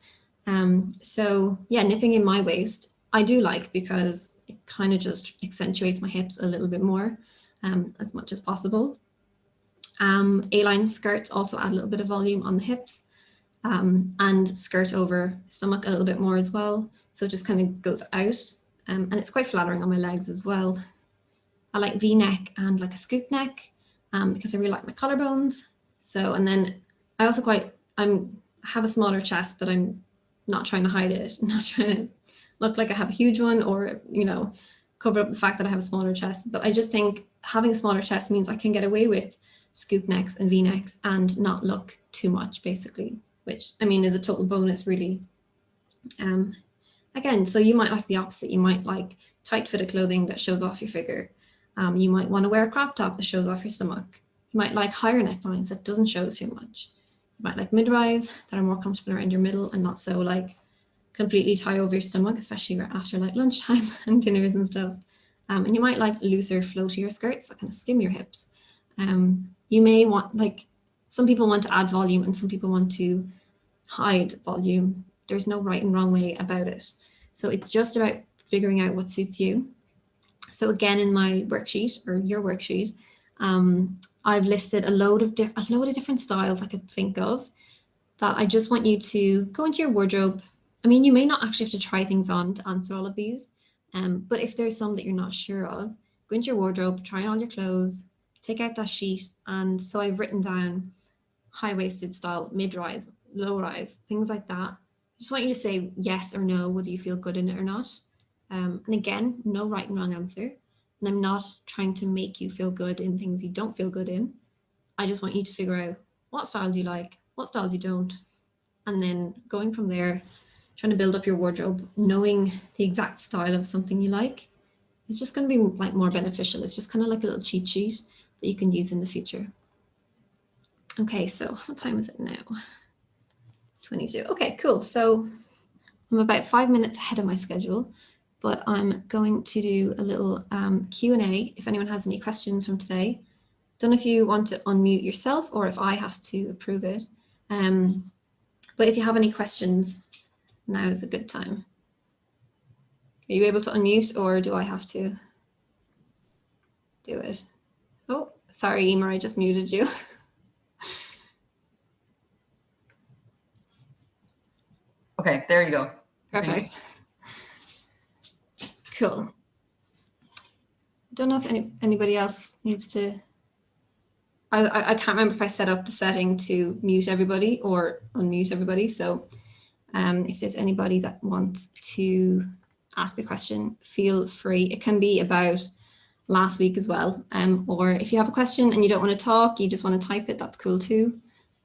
[SPEAKER 1] So yeah, nipping in my waist, I do like, because it kind of just accentuates my hips a little bit more, as much as possible. A-line skirts also add a little bit of volume on the hips, and skirt over stomach a little bit more as well. So it just kind of goes out, and it's quite flattering on my legs as well. I like V-neck and like a scoop neck, because I really like my collarbones. So, and then I also have a smaller chest, but I'm not trying to hide it, not trying to look like I have a huge one, or, cover up the fact that I have a smaller chest. But I just think having a smaller chest means I can get away with scoop necks and V-necks and not look too much, basically, which I mean is a total bonus, really. Again, so you might like the opposite. You might like tight fitted clothing that shows off your figure. You might want to wear a crop top that shows off your stomach. You might like higher necklines that doesn't show too much. You might like mid-rise that are more comfortable around your middle and not so like completely tie over your stomach, especially after like lunchtime and dinners and stuff. And you might like looser, floatier skirts that kind of skim your hips. You may want, like, some people want to add volume and some people want to hide volume. There's no right and wrong way about it. So it's just about figuring out what suits you. So again, in my worksheet or your worksheet, I've listed a load of different styles I could think of that I just want you to go into your wardrobe. I mean, you may not actually have to try things on to answer all of these, but if there's some that you're not sure of, go into your wardrobe, try on all your clothes, take out that sheet. And so I've written down high-waisted style, mid-rise, low-rise, things like that. I just want you to say yes or no, whether you feel good in it or not. And again, no right and wrong answer. And I'm not trying to make you feel good in things you don't feel good in. I just want you to figure out what styles you like, what styles you don't. And then going from there, trying to build up your wardrobe, knowing the exact style of something you like, is just going to be like more beneficial. It's just kind of like a little cheat sheet that you can use in the future. Okay, so what time is it now? 22. Okay, cool. So I'm about 5 minutes ahead of my schedule, but I'm going to do a little Q&A if anyone has any questions from today. Don't know if you want to unmute yourself or if I have to approve it. But if you have any questions, now is a good time. Are you able to unmute or do I have to do it? Oh, sorry, Emer, I just muted you.
[SPEAKER 2] Okay, there you go.
[SPEAKER 1] Perfect. Cool. Don't know if anybody else needs to. I can't remember if I set up the setting to mute everybody or unmute everybody. So if there's anybody that wants to ask a question, feel free. It can be about last week as well. Or if you have a question and you don't want to talk, you just want to type it, that's cool too.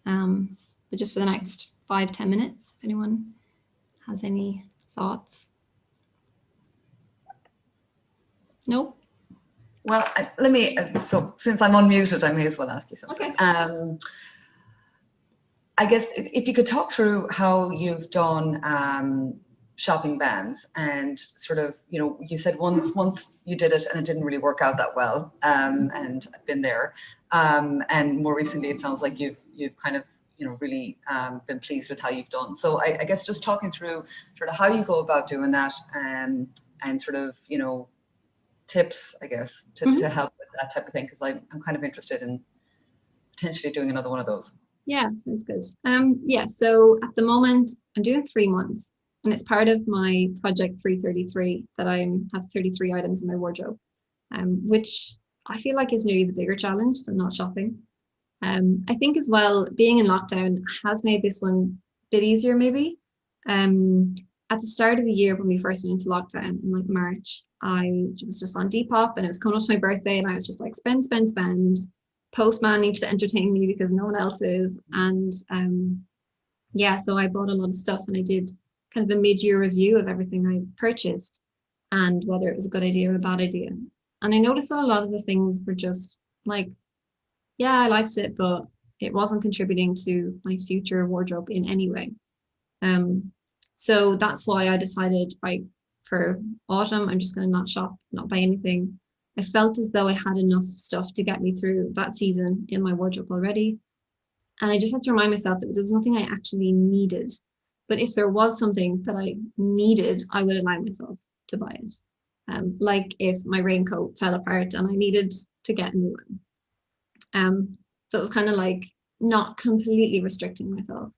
[SPEAKER 1] But just for the next 5-10 minutes, if anyone has any thoughts. Nope.
[SPEAKER 2] Well, let me, so since I'm unmuted, I may as well ask you something.
[SPEAKER 1] Okay.
[SPEAKER 2] I guess if you could talk through how you've done shopping bans and sort of, you know, you said once you did it and it didn't really work out that well, and I've been there. And more recently, it sounds like you've kind of, you know, really been pleased with how you've done. So I guess just talking through sort of how you go about doing that and sort of, you know, tips, I guess, to help with that type of thing, because I'm kind of interested in potentially doing another one of those.
[SPEAKER 1] Yeah, sounds good. Yeah, so at the moment I'm doing 3 months and it's part of my project 333 that I have 33 items in my wardrobe, which I feel like is nearly the bigger challenge than not shopping. I think as well, being in lockdown has made this one a bit easier maybe. At the start of the year when we first went into lockdown in like March, I was just on Depop and it was coming up to my birthday and I was just like spend, spend, spend. Postman needs to entertain me because no one else is. And yeah, so I bought a lot of stuff and I did kind of a mid-year review of everything I purchased and whether it was a good idea or a bad idea. And I noticed that a lot of the things were just like, yeah, I liked it, but it wasn't contributing to my future wardrobe in any way. So that's why I decided, right, for autumn, I'm just going to not shop, not buy anything. I felt as though I had enough stuff to get me through that season in my wardrobe already. And I just had to remind myself that there was nothing I actually needed. But if there was something that I needed, I would allow myself to buy it. Like if my raincoat fell apart and I needed to get a new one. So it was kind of like not completely restricting myself.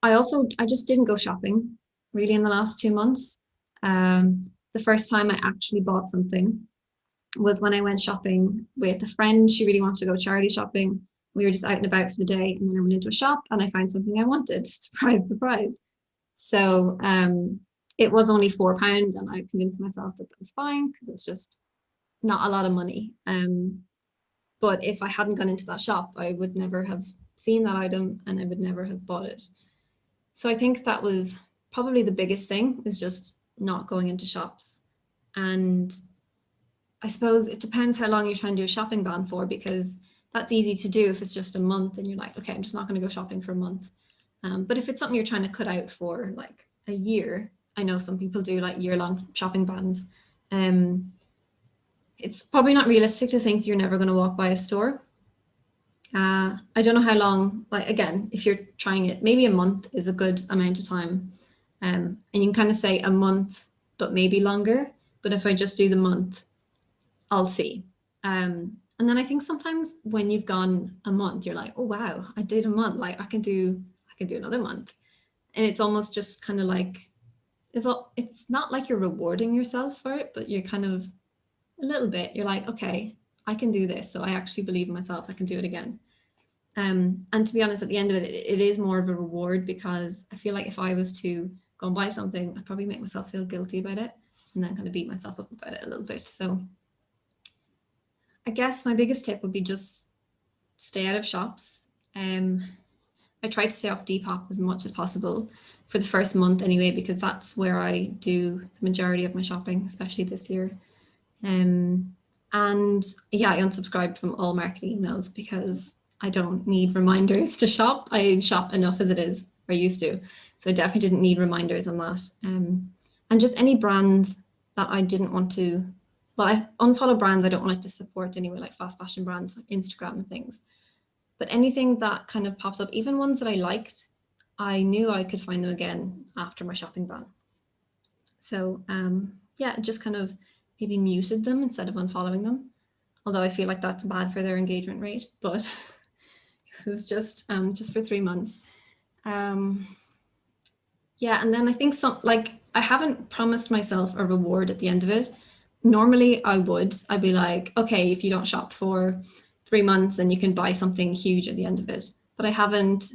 [SPEAKER 1] I just didn't go shopping really in the last 2 months. The first time I actually bought something was when I went shopping with a friend. She really wanted to go charity shopping. We were just out and about for the day, and then I went into a shop and I found something I wanted. Surprise, surprise. So it was only £4, and I convinced myself that was fine because it's just not a lot of money. But if I hadn't gone into that shop, I would never have seen that item and I would never have bought it. So I think that was probably the biggest thing, is just not going into shops. And I suppose it depends how long you're trying to do a shopping ban for, because that's easy to do if it's just a month and you're like, okay, I'm just not going to go shopping for a month. But if it's something you're trying to cut out for like a year, I know some people do like year-long shopping bans. It's probably not realistic to think you're never going to walk by a store. I don't know how long, like again, if you're trying it, maybe a month is a good amount of time. And you can kind of say a month, but maybe longer. But if I just do the month, I'll see. And then I think sometimes when you've gone a month, you're like, oh wow, I did a month. Like I can do another month. And it's almost just kind of like it's not like you're rewarding yourself for it, but you're kind of a little bit, you're like, okay, I can do this. So I actually believe in myself, I can do it again. And to be honest, at the end of it, it is more of a reward, because I feel like if I was to go and buy something, I'd probably make myself feel guilty about it and then kind of beat myself up about it a little bit. So I guess my biggest tip would be just stay out of shops. I try to stay off Depop as much as possible for the first month anyway, because that's where I do the majority of my shopping, especially this year. And yeah, I unsubscribed from all marketing emails because I don't need reminders to shop. I shop enough as it is, or used to. So I definitely didn't need reminders on that. And just any brands that I didn't want to, well, I unfollow brands I don't like to support anyway, like fast fashion brands, like Instagram and things. But anything that kind of popped up, even ones that I liked, I knew I could find them again after my shopping ban. So yeah, just kind of maybe muted them instead of unfollowing them. Although I feel like that's bad for their engagement rate, but it was just for 3 months. Yeah, and then I think I haven't promised myself a reward at the end of it. Normally I'd be like, okay, if you don't shop for 3 months, then you can buy something huge at the end of it. But I haven't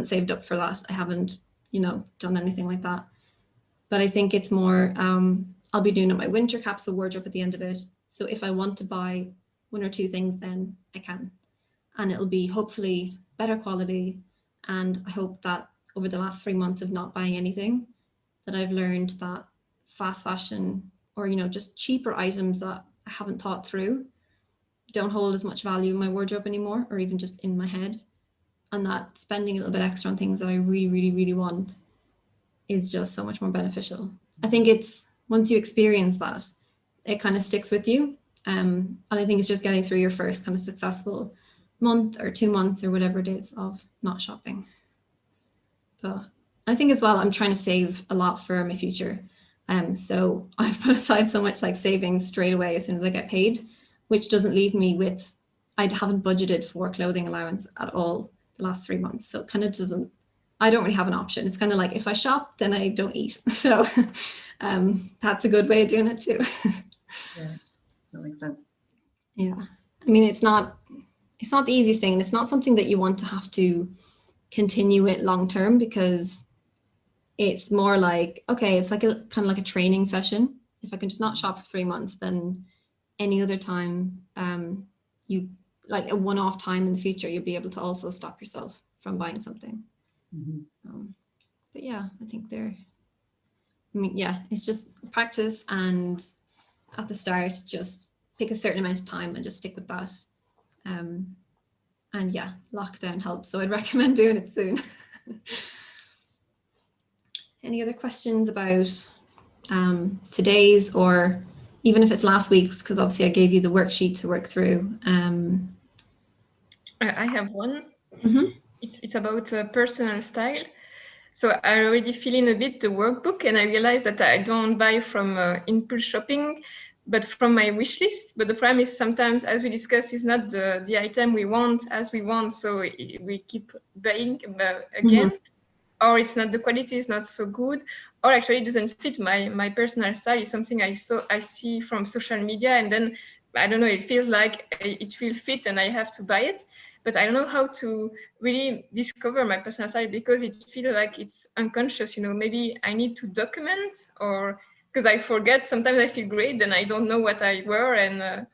[SPEAKER 1] saved up for that. I haven't, done anything like that. But I think it's more, I'll be doing my winter capsule wardrobe at the end of it. So if I want to buy one or two things, then I can. And it'll be hopefully better quality. And I hope that over the last 3 months of not buying anything, that I've learned that fast fashion, or just cheaper items that I haven't thought through, don't hold as much value in my wardrobe anymore, or even just in my head. And that spending a little bit extra on things that I really, really, really want is just so much more beneficial. I think it's once you experience that, it kind of sticks with you. And I think it's just getting through your first kind of successful month or 2 months or whatever it is of not shopping. But I think as well, I'm trying to save a lot for my future. So I've put aside so much like savings straight away as soon as I get paid, which doesn't leave me with, I haven't budgeted for clothing allowance at all the last 3 months. So it kind of doesn't, I don't really have an option. It's kind of like if I shop, then I don't eat. So that's a good way of doing it too.
[SPEAKER 2] Yeah, that makes sense.
[SPEAKER 1] Yeah. I mean, it's not the easiest thing. And it's not something that you want to have to continue it long term, because it's more like, okay, it's like a kind of like a training session. If I can just not shop for 3 months, then any other time, you like a one-off time in the future, you'll be able to also stop yourself from buying something. But yeah, I think it's just practice, and at the start, just pick a certain amount of time and just stick with that. And yeah, lockdown helps. So I'd recommend doing it soon. Any other questions about today's, or even if it's last week's, because obviously I gave you the worksheet to work through.
[SPEAKER 3] I have one.
[SPEAKER 1] Mhm.
[SPEAKER 3] It's about personal style. So I already fill in a bit the workbook, and I realized that I don't buy from impulse shopping, but from my wish list. But the problem is sometimes, as we discussed, is not the item we want as we want. So we keep buying again. Or it's not, the quality is not so good, or actually it doesn't fit my personal style. It's something I see from social media, and then I don't know, it feels like it will fit and I have to buy it. But I don't know how to really discover my personal style, because it feels like it's unconscious. Maybe I need to document, or because I forget. Sometimes I feel great, then I don't know what I wear, and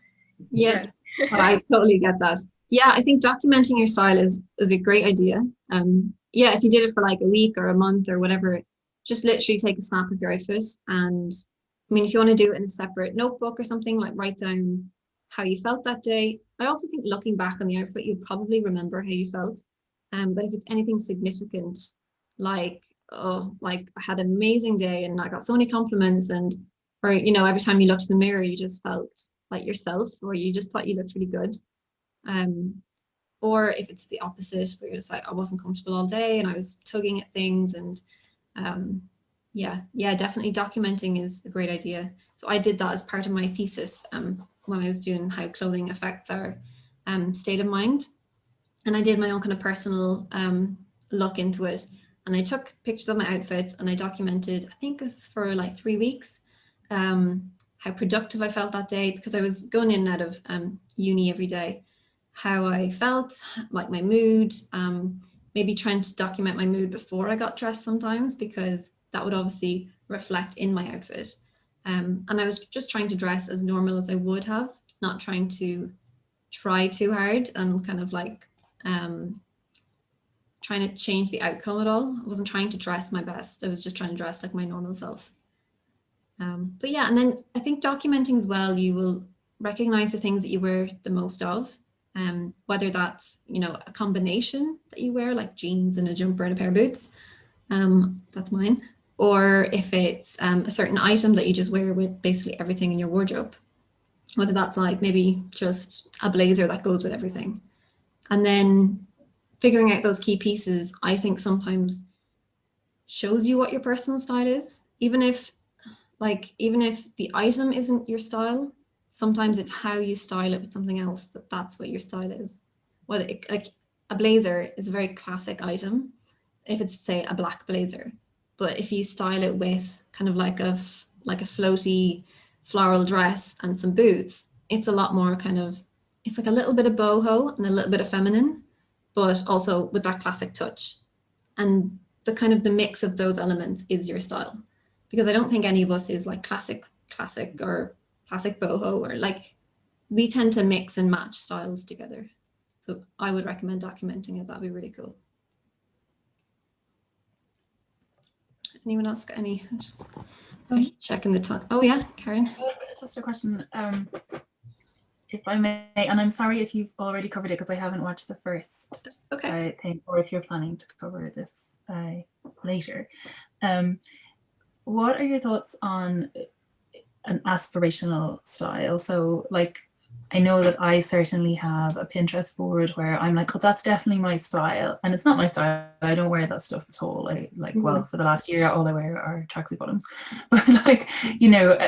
[SPEAKER 1] Yeah, I totally get that. Yeah, I think documenting your style is a great idea. Yeah, if you did it for like a week or a month or whatever, just literally take a snap of your outfit. And I mean, if you want to do it in a separate notebook or something, like write down how you felt that day. I also think looking back on the outfit, you'll probably remember how you felt. But if it's anything significant, like, oh, like I had an amazing day and I got so many compliments and or, you know, every time you looked in the mirror, you just felt like yourself, or you just thought you looked really good. Or if it's the opposite, where you're just like, I wasn't comfortable all day and I was tugging at things. And yeah, definitely documenting is a great idea. So I did that as part of my thesis when I was doing how clothing affects our state of mind. And I did my own kind of personal look into it. And I took pictures of my outfits and I documented, I think it was for like 3 weeks, how productive I felt that day, because I was going in and out of uni every day, how I felt, like my mood, maybe trying to document my mood before I got dressed sometimes, because that would obviously reflect in my outfit. And I was just trying to dress as normal as I would have, not trying to try too hard and kind of like trying to change the outcome at all. I wasn't trying to dress my best. I was just trying to dress like my normal self. But yeah, and then I think documenting as well, you will recognize the things that you wear the most of, whether that's, you know, a combination that you wear, like jeans and a jumper and a pair of boots. That's mine. Or if it's a certain item that you just wear with basically everything in your wardrobe, whether that's like maybe just a blazer that goes with everything. And then figuring out those key pieces, I think sometimes shows you what your personal style is. Even if the item isn't your style, sometimes it's how you style it with something else that's what your style is. Whether like a blazer is a very classic item if it's, say, a black blazer, but if you style it with kind of like a floaty floral dress and some boots, it's a lot more kind of, it's like a little bit of boho and a little bit of feminine, but also with that classic touch. And the kind of the mix of those elements is your style, because I don't think any of us is like classic or classic boho, or like, we tend to mix and match styles together. So I would recommend documenting it. That'd be really cool. Anyone else got any? I'm just checking the time. Oh yeah, Karen.
[SPEAKER 4] Just a question, if I may, and I'm sorry if you've already covered it because I haven't watched the first thing, or if you're planning to cover this later. What are your thoughts on an aspirational style? So like, I know that I certainly have a Pinterest board where I'm like, oh, that's definitely my style. And it's not my style. I don't wear that stuff at all. I like, well, for the last year, all I wear are tracksuit bottoms. But like, you know,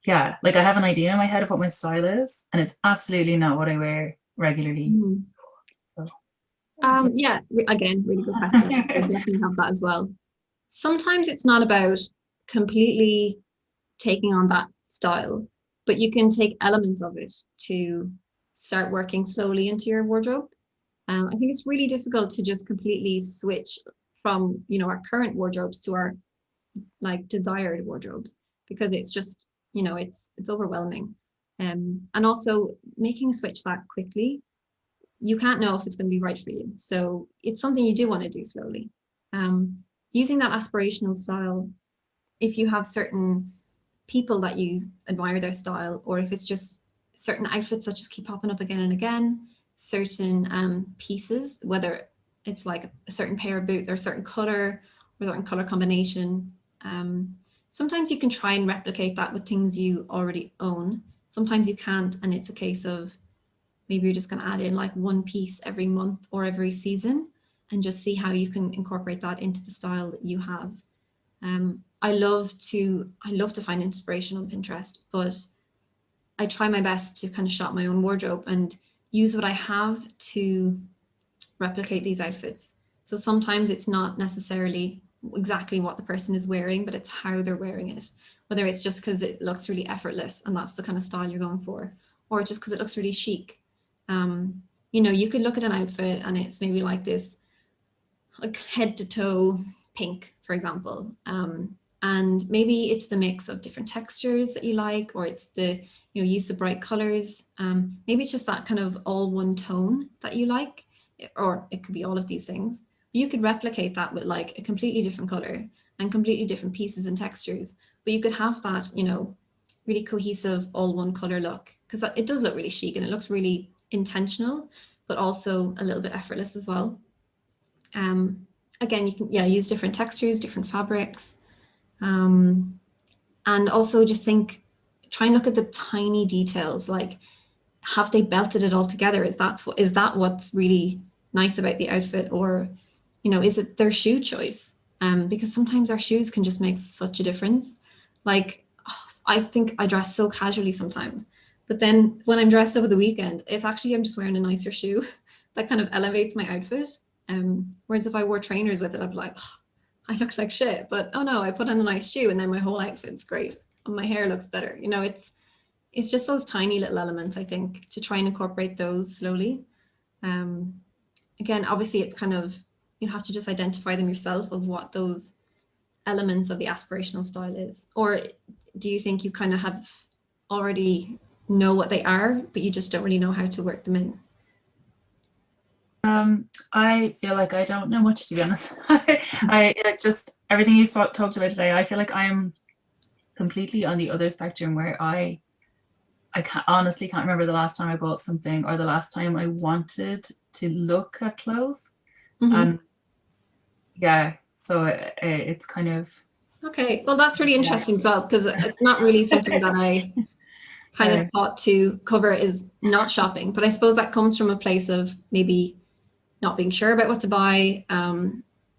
[SPEAKER 4] yeah, like I have an idea in my head of what my style is, and it's absolutely not what I wear regularly. So,
[SPEAKER 1] yeah, again, really good question. I definitely have that as well. Sometimes it's not about completely taking on that style, but you can take elements of it to start working slowly into your wardrobe. I think it's really difficult to just completely switch from, you know, our current wardrobes to our like desired wardrobes, because it's just, you know, it's overwhelming. And also making a switch that quickly, you can't know if it's going to be right for you. So it's something you do want to do slowly. Using that aspirational style, if you have certain people that you admire their style, or if it's just certain outfits that just keep popping up again and again, certain pieces, whether it's like a certain pair of boots or a certain color or a certain color combination. Sometimes you can try and replicate that with things you already own. Sometimes you can't, and it's a case of maybe you're just going to add in like one piece every month or every season and just see how you can incorporate that into the style that you have. I love to find inspiration on Pinterest, but I try my best to kind of shop my own wardrobe and use what I have to replicate these outfits. So sometimes it's not necessarily exactly what the person is wearing, but it's how they're wearing it. Whether it's just because it looks really effortless and that's the kind of style you're going for, or just because it looks really chic. You know, you could look at an outfit and it's maybe like this, like head to toe pink, for example. And maybe it's the mix of different textures that you like, or it's the, you know, use of bright colors. Maybe it's just that kind of all one tone that you like, or it could be all of these things. You could replicate that with like a completely different color and completely different pieces and textures, but you could have that, you know, really cohesive all one color look, because it does look really chic and it looks really intentional, but also a little bit effortless as well. Again, you can use different textures, different fabrics. And also just try and look at the tiny details, like have they belted it all together? Is that what's really nice about the outfit? Or, is it their shoe choice? Because sometimes our shoes can just make such a difference. Like, I think I dress so casually sometimes, but then when I'm dressed over the weekend, it's actually I'm just wearing a nicer shoe that kind of elevates my outfit. Whereas if I wore trainers with it, I'd be like, oh, I look like shit. But oh no, I put on a nice shoe and then my whole outfit's great and my hair looks better. It's just those tiny little elements, I think, to try and incorporate those slowly. Again, obviously it's kind of, you have to just identify them yourself of what those elements of the aspirational style is. Or do you think you kind of have already know what they are, but you just don't really know how to work them in?
[SPEAKER 4] I feel like I don't know much, to be honest. I just everything you talked about today, I feel like I'm completely on the other spectrum where I honestly can't remember the last time I bought something or the last time I wanted to look at clothes.
[SPEAKER 1] Mm-hmm.
[SPEAKER 4] Yeah, so it's kind of...
[SPEAKER 1] Okay, well, that's really interesting as well, because it's not really something that I kind of thought to cover is not shopping, but I suppose that comes from a place of maybe not being sure about what to buy.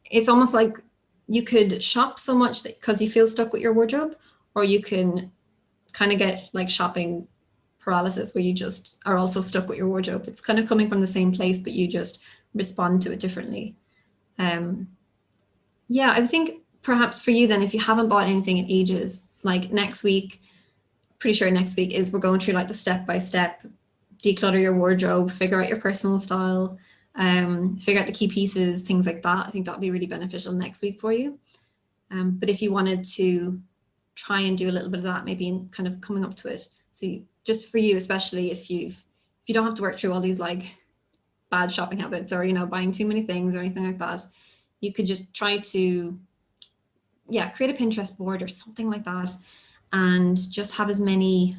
[SPEAKER 1] It's almost like you could shop so much because you feel stuck with your wardrobe, or you can kind of get like shopping paralysis where you just are also stuck with your wardrobe. It's kind of coming from the same place, but you just respond to it differently. Yeah, I think perhaps for you then, if you haven't bought anything in ages, like next week, pretty sure next week is we're going through like the step-by-step, declutter your wardrobe, figure out your personal style, figure out the key pieces, things like that. I think that'll be really beneficial next week for you. But if you wanted to try and do a little bit of that, maybe in kind of coming up to it. So just for you, especially if you don't have to work through all these like bad shopping habits or, buying too many things or anything like that, you could just try to, create a Pinterest board or something like that, and just have as many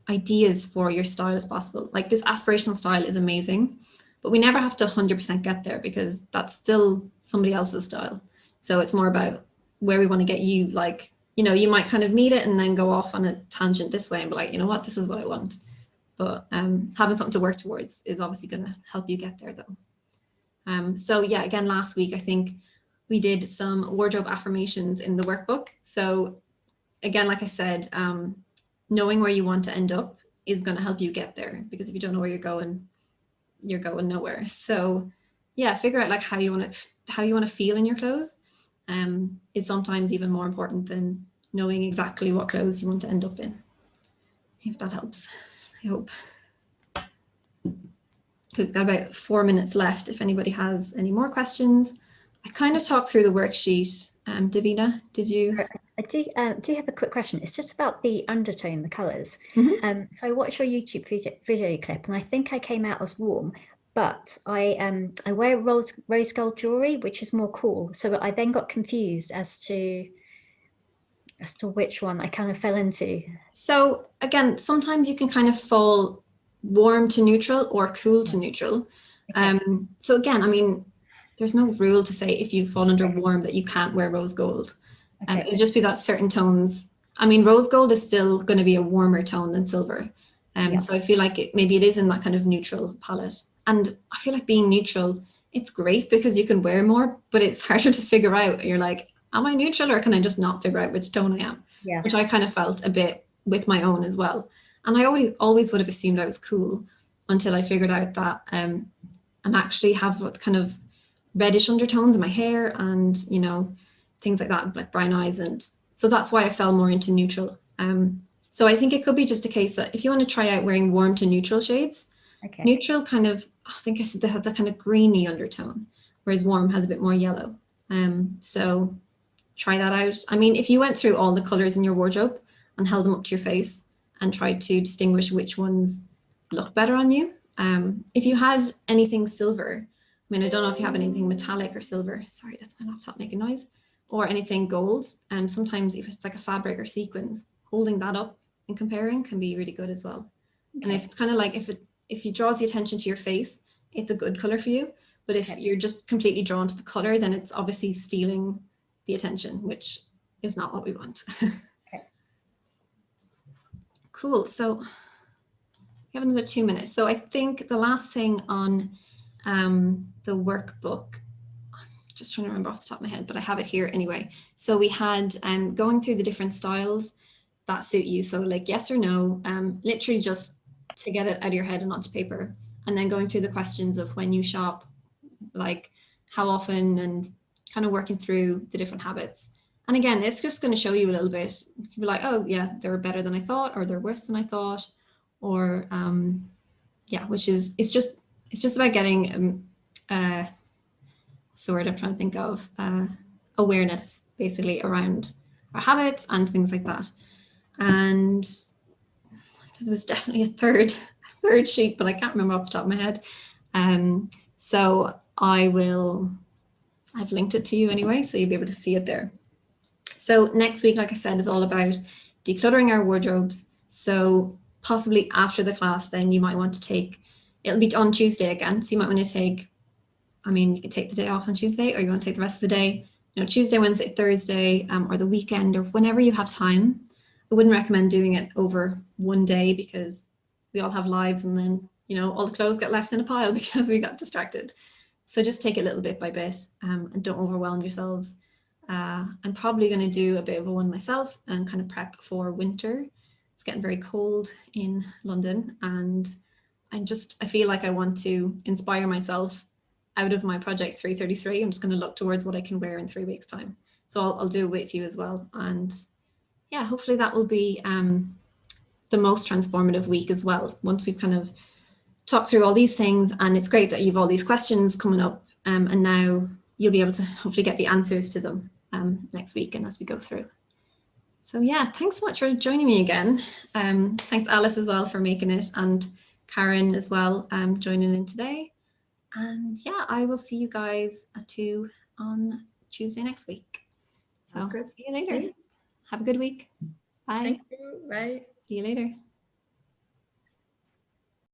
[SPEAKER 1] ideas for your style as possible. Like this aspirational style is amazing, but we never have to 100% get there because that's still somebody else's style. So it's more about where we want to get you. Like, you might kind of meet it and then go off on a tangent this way and be like, you know what, this is what I want. But having something to work towards is obviously going to help you get there though. So yeah, again, last week, I think we did some wardrobe affirmations in the workbook. So again, like I said, knowing where you want to end up is going to help you get there, because if you don't know where you're going nowhere. So yeah, figure out like how you want to feel in your clothes is sometimes even more important than knowing exactly what clothes you want to end up in. If that helps, I hope. We've got about 4 minutes left if anybody has any more questions. I kind of talked through the worksheet. Davina, did you?
[SPEAKER 5] I do have a quick question. It's just about the undertone, the colours.
[SPEAKER 1] Mm-hmm.
[SPEAKER 5] So I watched your YouTube video clip, and I think I came out as warm, but I wear rose gold jewelry, which is more cool. So I then got confused as to which one I kind of fell into.
[SPEAKER 1] So again, sometimes you can kind of fall warm to neutral or cool to neutral.
[SPEAKER 5] Okay.
[SPEAKER 1] So again, I mean, there's no rule to say if you fall under warm that you can't wear rose gold.
[SPEAKER 5] Okay.
[SPEAKER 1] It'll just be that certain tones. I mean, rose gold is still going to be a warmer tone than silver.
[SPEAKER 5] Yeah.
[SPEAKER 1] So I feel like maybe it is in that kind of neutral palette. And I feel like being neutral, it's great because you can wear more, but it's harder to figure out. You're like, am I neutral or can I just not figure out which tone I am?
[SPEAKER 5] Yeah.
[SPEAKER 1] Which I kind of felt a bit with my own as well. And I always would have assumed I was cool until I figured out that I'm actually have what kind of reddish undertones in my hair and, things like that, like brown eyes. And so that's why I fell more into neutral. So I think it could be just a case that if you want to try out wearing warm to neutral shades,
[SPEAKER 5] Okay.
[SPEAKER 1] neutral kind of, I think I said they have that kind of greeny undertone, whereas warm has a bit more yellow. So try that out. I mean, if you went through all the colors in your wardrobe and held them up to your face and tried to distinguish which ones look better on you. If you had anything silver, I mean, I don't know if you have anything metallic or silver. Sorry, that's my laptop making noise. Or anything gold. Sometimes if it's like a fabric or sequins, holding that up and comparing can be really good as well.
[SPEAKER 5] Okay.
[SPEAKER 1] And if it's kind of like if it draws the attention to your face, it's a good color for you. But if you're just completely drawn to the color, then it's obviously stealing the attention, which is not what we want.
[SPEAKER 5] Okay.
[SPEAKER 1] Cool. So we have another 2 minutes. So I think the last thing on the workbook, just trying to remember off the top of my head, but I have it here anyway. So we had going through the different styles that suit you. So like yes or no, literally just to get it out of your head and onto paper. And then going through the questions of when you shop, like how often, and kind of working through the different habits. And again, it's just going to show you a little bit. You can be like, oh yeah, they're better than I thought, or they're worse than I thought, or yeah, which is it's just about getting what's the word I'm trying to think of, awareness basically around our habits and things like that. And there was definitely a third sheet, but I can't remember off the top of my head. So I've linked it to you anyway, so you'll be able to see it there. So next week, like I said, is all about decluttering our wardrobes. So possibly after the class, then you might want to take, it'll be on Tuesday again. So you might want to take, I mean, you could take the day off on Tuesday, or you want to take the rest of the day, Tuesday, Wednesday, Thursday, or the weekend, or whenever you have time. I wouldn't recommend doing it over one day because we all have lives, and then, all the clothes get left in a pile because we got distracted. So just take it little bit by bit, and don't overwhelm yourselves. I'm probably going to do a bit of a one myself and kind of prep for winter. It's getting very cold in London, and I feel like I want to inspire myself out of my project 333. I'm just going to look towards what I can wear in 3 weeks' time. So I'll do it with you as well. And yeah, hopefully that will be the most transformative week as well, once we've kind of talked through all these things. And it's great that you've all these questions coming up, and now you'll be able to hopefully get the answers to them next week and as we go through. So yeah, thanks so much for joining me again. Thanks Alice as well for making it, and Karen as well joining in today. And yeah, I will see you guys at 2 on Tuesday next week. So
[SPEAKER 2] Sounds good.
[SPEAKER 1] see you later. Have a good week. Bye.
[SPEAKER 3] Thank you. Bye.
[SPEAKER 1] See you later.